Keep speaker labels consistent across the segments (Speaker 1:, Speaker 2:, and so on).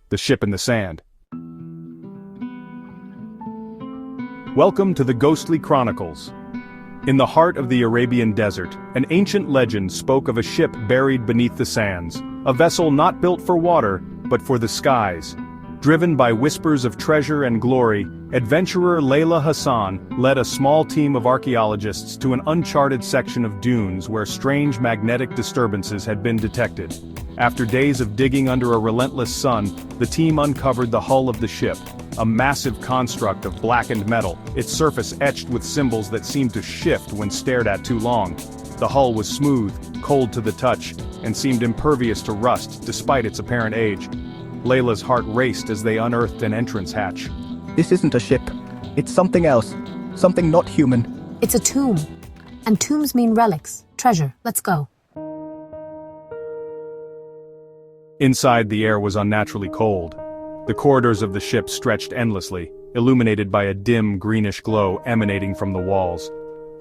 Speaker 1: The Ship in the Sand. Welcome to the Ghostly Chronicles. In the heart of the Arabian desert, an ancient legend spoke of a ship buried beneath the sands, a vessel not built for water, but for the skies. Driven by whispers of treasure and glory, adventurer Layla Hassan led a small team of archaeologists to an uncharted section of dunes where strange magnetic disturbances had been detected. After days of digging under a relentless sun, the team uncovered the hull of the ship, a massive construct of blackened metal, its surface etched with symbols that seemed to shift when stared at too long. The hull was smooth, cold to the touch, and seemed impervious to rust despite its apparent age. Layla's heart raced as they unearthed an entrance hatch.
Speaker 2: This isn't a ship. It's something else. Something not human.
Speaker 3: It's a tomb. And tombs mean relics, treasure. Let's go.
Speaker 1: Inside, the air was unnaturally cold. The corridors of the ship stretched endlessly, illuminated by a dim greenish glow emanating from the walls.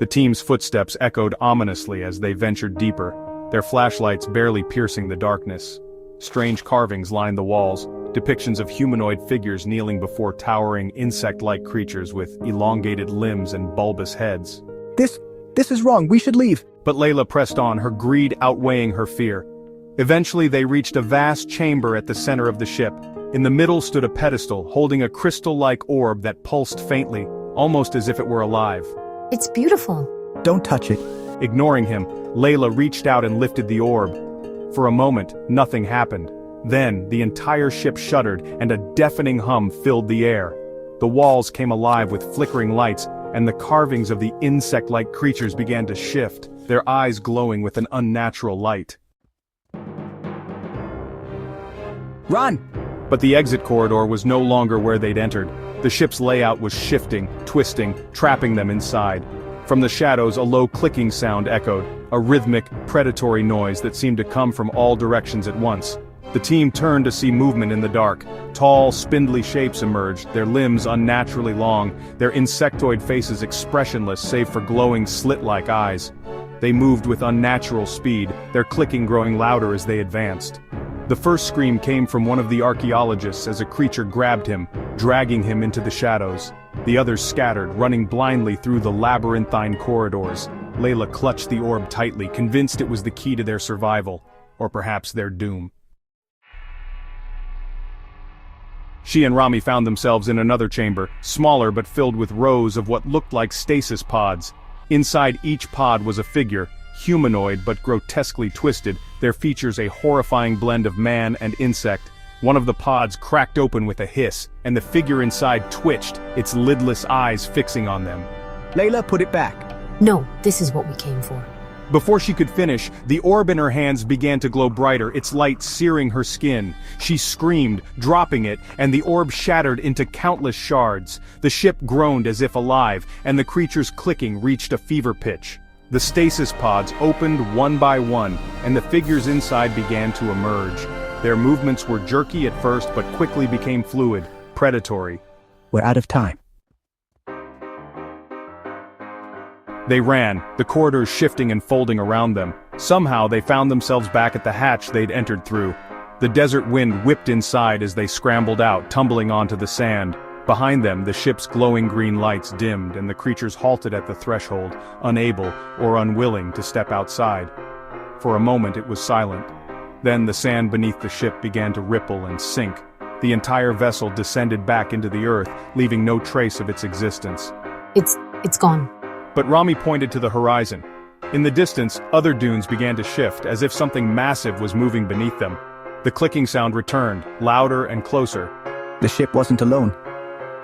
Speaker 1: The team's footsteps echoed ominously as they ventured deeper, their flashlights barely piercing the darkness. Strange carvings lined the walls, depictions of humanoid figures kneeling before towering insect-like creatures with elongated limbs and bulbous heads.
Speaker 2: This is wrong. We should leave.
Speaker 1: But Layla pressed on, her greed outweighing her fear. Eventually they reached a vast chamber at the center of the ship. In the middle stood a pedestal, holding a crystal-like orb that pulsed faintly, almost as if it were alive.
Speaker 3: It's beautiful.
Speaker 2: Don't touch it.
Speaker 1: Ignoring him, Layla reached out and lifted the orb. For a moment, nothing happened. Then, the entire ship shuddered, and a deafening hum filled the air. The walls came alive with flickering lights, and the carvings of the insect-like creatures began to shift, their eyes glowing with an unnatural light.
Speaker 2: Run!
Speaker 1: But the exit corridor was no longer where they'd entered. The ship's layout was shifting, twisting, trapping them inside. From the shadows, a low clicking sound echoed, a rhythmic, predatory noise that seemed to come from all directions at once. The team turned to see movement in the dark. Tall, spindly shapes emerged, their limbs unnaturally long, their insectoid faces expressionless save for glowing slit-like eyes. They moved with unnatural speed, their clicking growing louder as they advanced. The first scream came from one of the archaeologists as a creature grabbed him, dragging him into the shadows. The others scattered, running blindly through the labyrinthine corridors. Layla clutched the orb tightly, convinced it was the key to their survival, or perhaps their doom. She and Rami found themselves in another chamber, smaller but filled with rows of what looked like stasis pods. Inside each pod was a figure, humanoid but grotesquely twisted, their features a horrifying blend of man and insect. One of the pods cracked open with a hiss, and the figure inside twitched, its lidless eyes fixing on them.
Speaker 2: Layla, put it back.
Speaker 3: No, this is what we came for.
Speaker 1: Before she could finish, the orb in her hands began to glow brighter, its light searing her skin. She screamed, dropping it, and the orb shattered into countless shards. The ship groaned as if alive, and the creature's clicking reached a fever pitch. The stasis pods opened one by one, and the figures inside began to emerge. Their movements were jerky at first but quickly became fluid, predatory.
Speaker 2: We're out of time.
Speaker 1: They ran, the corridors shifting and folding around them. Somehow they found themselves back at the hatch they'd entered through. The desert wind whipped inside as they scrambled out, tumbling onto the sand. Behind them, the ship's glowing green lights dimmed and the creatures halted at the threshold, unable or unwilling to step outside. For a moment it was silent. Then the sand beneath the ship began to ripple and sink. The entire vessel descended back into the earth, leaving no trace of its existence.
Speaker 3: It's gone.
Speaker 1: But Rami pointed to the horizon. In the distance, other dunes began to shift, as if something massive was moving beneath them. The clicking sound returned, louder and closer.
Speaker 2: The ship wasn't alone.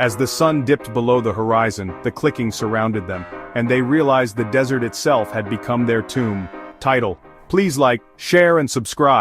Speaker 1: As the sun dipped below the horizon, the clicking surrounded them, and they realized the desert itself had become their tomb. Title: Please like, share and subscribe.